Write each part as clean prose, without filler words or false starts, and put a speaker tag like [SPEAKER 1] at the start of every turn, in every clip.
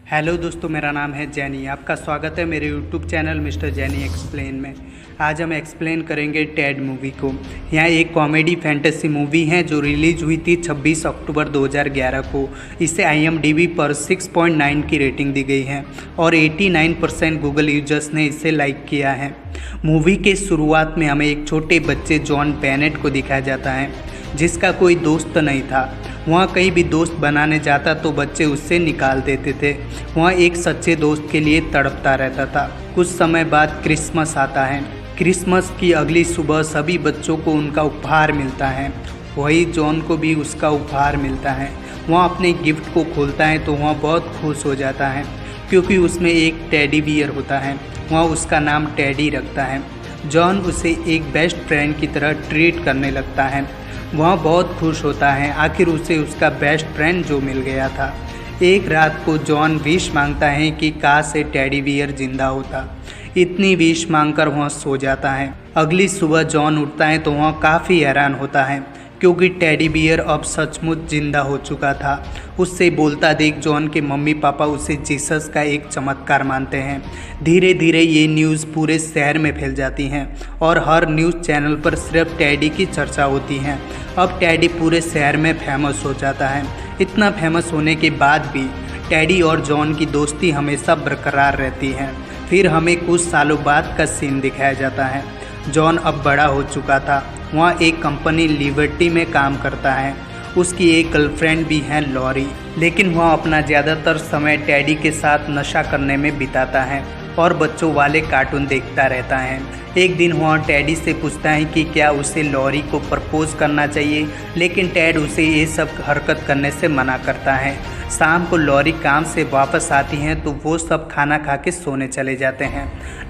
[SPEAKER 1] Hello दोस्तों, मेरा नाम है जैनी। आपका स्वागत है मेरे यूट्यूब चैनल मिस्टर जैनी एक्सप्लेन में। आज हम एक्सप्लेन करेंगे टेड मूवी को। यह एक कॉमेडी फैंटेसी मूवी है जो रिलीज हुई थी 26 अक्टूबर 2011 को। इसे IMDb पर 6.9 की रेटिंग दी गई है और 89% गूगल यूजर्स ने इसे लाइक किया है। मूवी के शुरुआत में हमें एक छोटे बच्चे जॉन बेनेट को दिखाया जाता है जिसका कोई दोस्त नहीं था। वहाँ कहीं भी दोस्त बनाने जाता तो बच्चे उससे निकाल देते थे। वहाँ एक सच्चे दोस्त के लिए तड़पता रहता था। कुछ समय बाद क्रिसमस आता है। क्रिसमस की अगली सुबह सभी बच्चों को उनका उपहार मिलता है। वही जॉन को भी उसका उपहार मिलता है। वहाँ अपने गिफ्ट को खोलता है तो वहाँ बहुत खुश हो जाता है क्योंकि उसमें एक टेडी बियर होता है। वहाँ उसका नाम टेडी रखता है। जॉन उसे एक बेस्ट फ्रेंड की तरह ट्रीट करने लगता है। वहाँ बहुत खुश होता है, आखिर उसे उसका बेस्ट फ्रेंड जो मिल गया था। एक रात को जॉन विश मांगता है कि काश से टेडी बियर जिंदा होता। इतनी विश मांगकर वहाँ सो जाता है। अगली सुबह जॉन उठता है तो वहाँ काफ़ी हैरान होता है क्योंकि टेडी बियर अब सचमुच जिंदा हो चुका था। उससे बोलता देख जॉन के मम्मी पापा उसे जीसस का एक चमत्कार मानते हैं। धीरे धीरे ये न्यूज़ पूरे शहर में फैल जाती हैं और हर न्यूज़ चैनल पर सिर्फ टेडी की चर्चा होती है। अब टेडी पूरे शहर में फेमस हो जाता है। इतना फेमस होने के बाद भी टेडी और जॉन की दोस्ती हमेशा बरकरार रहती है। फिर हमें कुछ सालों बाद का सीन दिखाया जाता है। जॉन अब बड़ा हो चुका था। वहाँ एक कंपनी लिबर्टी में काम करता है। उसकी एक गर्लफ्रेंड भी है लॉरी, लेकिन वह अपना ज़्यादातर समय टेडी के साथ नशा करने में बिताता है और बच्चों वाले कार्टून देखता रहता है। एक दिन वह टेडी से पूछता है कि क्या उसे लॉरी को प्रपोज करना चाहिए, लेकिन टेड उसे ये सब हरकत करने से मना करता है। शाम को लॉरी काम से वापस आती हैं तो वो सब खाना खा के सोने चले जाते हैं।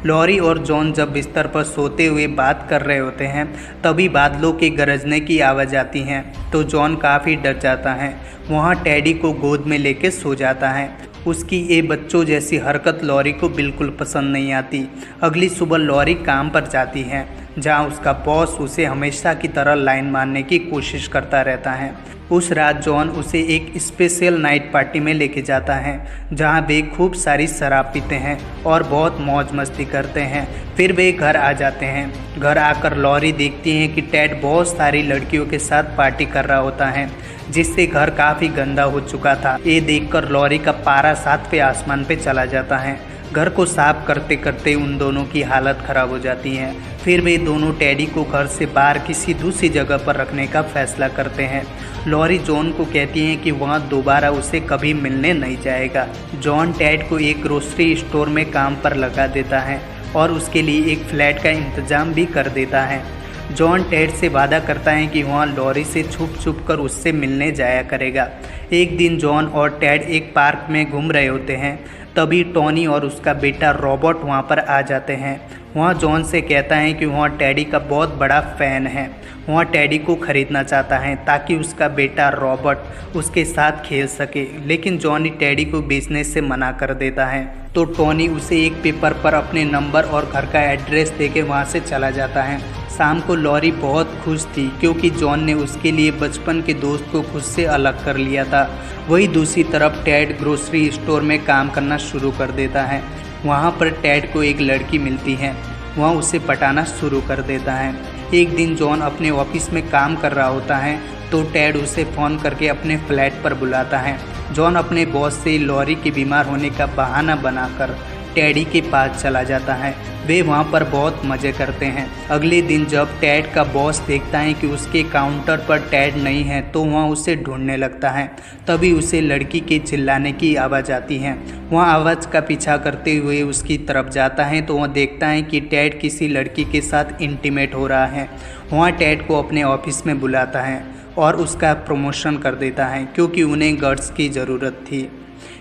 [SPEAKER 1] लॉरी और जॉन जब बिस्तर पर सोते हुए बात कर रहे होते हैं तभी बादलों के गरजने की आवाज़ आती है तो जॉन काफ़ी डर जाता है। वहाँ टेडी को गोद में लेके सो जाता है। उसकी ये बच्चों जैसी हरकत लॉरी को बिल्कुल पसंद नहीं आती। अगली सुबह लॉरी काम पर जाती है जहाँ उसका बॉस उसे हमेशा की तरह लाइन मारने की कोशिश करता रहता है। उस रात जॉन उसे एक स्पेशल नाइट पार्टी में लेके जाता है जहाँ वे खूब सारी शराब पीते हैं और बहुत मौज मस्ती करते हैं। फिर वे घर आ जाते हैं। घर आकर लॉरी देखती है कि टेड बहुत सारी लड़कियों के साथ पार्टी कर रहा होता है जिससे घर काफ़ी गंदा हो चुका था। ये देखकर लॉरी का पारा 7वें आसमान पे चला जाता है। घर को साफ करते करते उन दोनों की हालत ख़राब हो जाती है। फिर वे दोनों टेडी को घर से बाहर किसी दूसरी जगह पर रखने का फैसला करते हैं। लॉरी जॉन को कहती है कि वहाँ दोबारा उसे कभी मिलने नहीं जाएगा। जॉन टेड को एक ग्रोसरी स्टोर में काम पर लगा देता है और उसके लिए एक फ्लैट का इंतज़ाम भी कर देता है। जॉन टेड से वादा करता है कि वहाँ लॉरी से छुप छुप कर उससे मिलने जाया करेगा। एक दिन जॉन और टेड एक पार्क में घूम रहे होते हैं तभी टॉनी और उसका बेटा रॉबर्ट वहाँ पर आ जाते हैं। वहाँ जॉन से कहता है कि वहाँ टेडी का बहुत बड़ा फ़ैन है। वहाँ टेडी को ख़रीदना चाहता है ताकि उसका बेटा रॉबर्ट उसके साथ खेल सके, लेकिन जॉनी टेडी को बेचने से मना कर देता है। तो टॉनी उसे एक पेपर पर अपने नंबर और घर का एड्रेस देके वहाँ से चला जाता है। शाम को लॉरी बहुत खुश थी क्योंकि जॉन ने उसके लिए बचपन के दोस्त को खुद से अलग कर लिया था। वही दूसरी तरफ टेड ग्रोसरी स्टोर में काम करना शुरू कर देता है। वहाँ पर टेड को एक लड़की मिलती है। वहाँ उसे पटाना शुरू कर देता है। एक दिन जॉन अपने ऑफिस में काम कर रहा होता है तो टेड उसे फ़ोन करके अपने फ्लैट पर बुलाता है। जॉन अपने बॉस से लॉरी के बीमार होने का बहाना बनाकर टेडी के पास चला जाता है। वे वहाँ पर बहुत मज़े करते हैं। अगले दिन जब टेड का बॉस देखता है कि उसके काउंटर पर टेड नहीं है तो वहाँ उसे ढूंढने लगता है। तभी उसे लड़की के चिल्लाने की आवाज़ आती है। वहाँ आवाज़ का पीछा करते हुए उसकी तरफ जाता है तो वह देखता है कि टेड किसी लड़की के साथ इंटीमेट हो रहा है। वहाँ टेड को अपने ऑफिस में बुलाता है और उसका प्रमोशन कर देता है क्योंकि उन्हें गर्ल्स की ज़रूरत थी।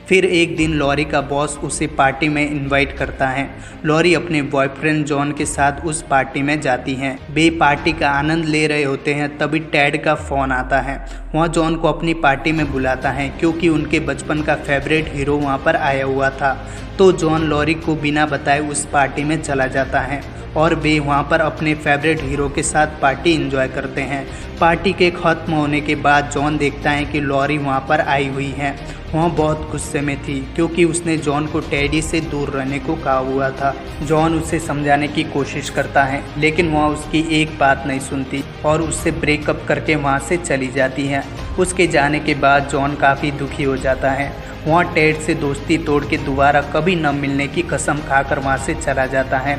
[SPEAKER 1] फिर एक दिन लॉरी का बॉस उसे पार्टी में इनवाइट करता है। लॉरी अपने बॉयफ्रेंड जॉन के साथ उस पार्टी में जाती हैं। वे पार्टी का आनंद ले रहे होते हैं तभी टेड का फ़ोन आता है। वहाँ जॉन को अपनी पार्टी में बुलाता है क्योंकि उनके बचपन का फेवरेट हीरो वहाँ पर आया हुआ था। तो जॉन लॉरी को बिना बताए उस पार्टी में चला जाता है और वे वहाँ पर अपने फेवरेट हीरो के साथ पार्टी एंजॉय करते हैं। पार्टी के ख़त्म होने के बाद जॉन देखता है कि लॉरी वहाँ पर आई हुई है वह बहुत गुस्से में थी क्योंकि उसने जॉन को टेडी से दूर रहने को कहा हुआ था। जॉन उसे समझाने की कोशिश करता है लेकिन वह उसकी एक बात नहीं सुनती और उससे ब्रेकअप करके वहाँ से चली जाती है। उसके जाने के बाद जॉन काफ़ी दुखी हो जाता है। वह टेड से दोस्ती तोड़ के दोबारा कभी न मिलने की कसम खाकर वहाँ से चला जाता है।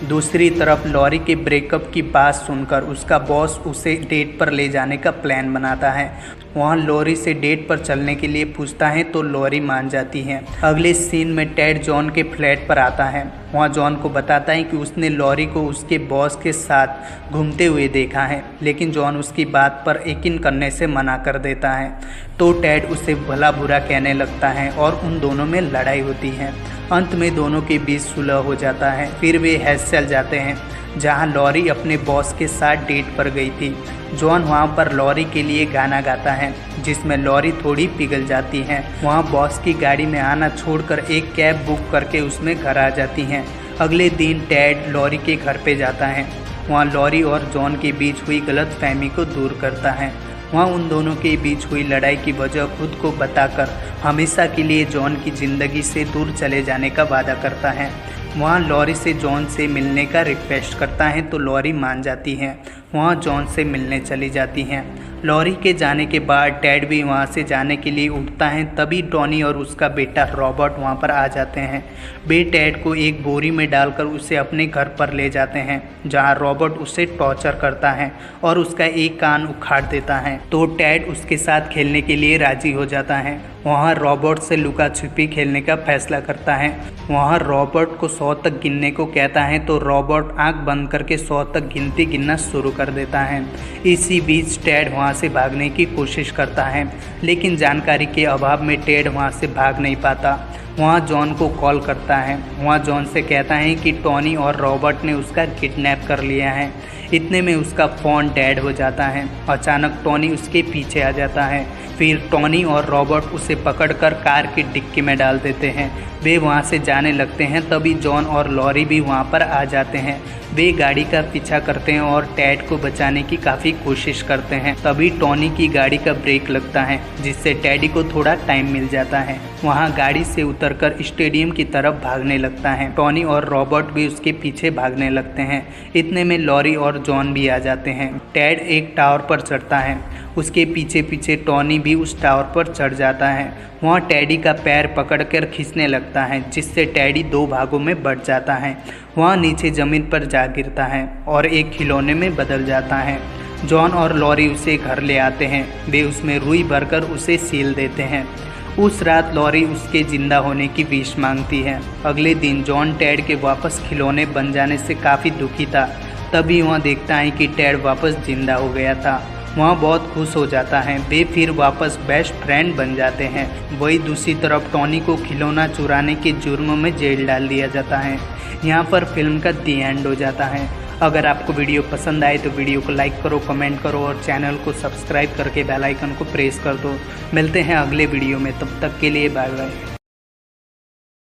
[SPEAKER 1] दूसरी तरफ लॉरी के ब्रेकअप की बात सुनकर उसका बॉस उसे डेट पर ले जाने का प्लान बनाता है। वहाँ लॉरी से डेट पर चलने के लिए पूछता है तो लॉरी मान जाती है। अगले सीन में टेड जॉन के फ्लैट पर आता है। वहाँ जॉन को बताता है कि उसने लॉरी को उसके बॉस के साथ घूमते हुए देखा है, लेकिन जॉन उसकी बात पर यकीन करने से मना कर देता है। तो टेड उसे भला बुरा कहने लगता है और उन दोनों में लड़ाई होती है। अंत में दोनों के बीच सुलह हो जाता है। फिर वे हेस चल जाते हैं जहाँ लॉरी अपने बॉस के साथ डेट पर गई थी। जॉन वहाँ पर लॉरी के लिए गाना गाता है जिसमें लॉरी थोड़ी पिघल जाती है। वहाँ बॉस की गाड़ी में आना छोड़कर एक कैब बुक करके उसमें घर आ जाती हैं। अगले दिन टेड लॉरी के घर पे जाता है। वहाँ लॉरी और जॉन के बीच हुई गलतफहमी को दूर करता है। वहाँ उन दोनों के बीच हुई लड़ाई की वजह खुद को बताकर हमेशा के लिए जॉन की ज़िंदगी से दूर चले जाने का वादा करता है। वहाँ लॉरी से जॉन से मिलने का रिक्वेस्ट करता है तो लॉरी मान जाती है। वहाँ जॉन से मिलने चली जाती हैं। लॉरी के जाने के बाद टेड भी वहाँ से जाने के लिए उठता है। तभी टॉनी और उसका बेटा रॉबर्ट वहाँ पर आ जाते हैं। वे टेड को एक बोरी में डालकर उसे अपने घर पर ले जाते हैं जहाँ रॉबर्ट उसे टॉर्चर करता है और उसका एक कान उखाड़ देता है। तो टेड उसके साथ खेलने के लिए राजी हो जाता है। वहाँ रॉबर्ट से लुका छिपी खेलने का फैसला करता है। वहाँ रॉबर्ट को 100 तक गिनने को कहता है तो रॉबर्ट आंख बंद करके 100 तक गिनना शुरू कर देता है। इसी बीच टेड वहाँ से भागने की कोशिश करता है लेकिन जानकारी के अभाव में टेड वहाँ से भाग नहीं पाता। वहाँ जॉन को कॉल करता है। वहाँ जॉन से कहता है कि टॉनी और रॉबर्ट ने उसका किडनैप कर लिया है। इतने में उसका फ़ोन डेड हो जाता है। अचानक टॉनी उसके पीछे आ जाता है। फिर टॉनी और रॉबर्ट उसे पकड़कर कार की डिक्की में डाल देते हैं। वे वहाँ से जाने लगते हैं। तभी जॉन और लॉरी भी वहाँ पर आ जाते हैं। वे गाड़ी का पीछा करते हैं और टेड को बचाने की काफ़ी कोशिश करते हैं। तभी टॉनी की गाड़ी का ब्रेक लगता है जिससे टेडी को थोड़ा टाइम मिल जाता है। वहाँ गाड़ी से उतरकर स्टेडियम की तरफ भागने लगता है। टॉनी और रॉबर्ट भी उसके पीछे भागने लगते हैं। इतने में लॉरी और जॉन भी आ जाते हैं। टेड एक टावर पर चढ़ता है। उसके पीछे पीछे टॉनी भी उस टावर पर चढ़ जाता है। वहाँ टेडी का पैर पकड़कर खींचने लगता है जिससे टेडी 2 भागों में बढ़ जाता है। वहाँ नीचे ज़मीन पर जा गिरता है और एक खिलौने में बदल जाता है। जॉन और लॉरी उसे घर ले आते हैं। वे उसमें रुई भरकर उसे सील देते हैं। उस रात लॉरी उसके जिंदा होने की विश मांगती है। अगले दिन जॉन टेड के वापस खिलौने बन जाने से काफ़ी दुखी था। तभी वह देखता है कि टेड वापस जिंदा हो गया था। वहाँ बहुत खुश हो जाता है। वे फिर वापस बेस्ट फ्रेंड बन जाते हैं। वही दूसरी तरफ टॉनी को खिलौना चुराने के जुर्म में जेल डाल दिया जाता है। यहाँ पर फिल्म का दी एंड हो जाता है। अगर आपको वीडियो पसंद आए तो वीडियो को लाइक करो, कमेंट करो और चैनल को सब्सक्राइब करके बेल आइकन को प्रेस कर दो। मिलते हैं अगले वीडियो में, तब तक के लिए बाय बाय।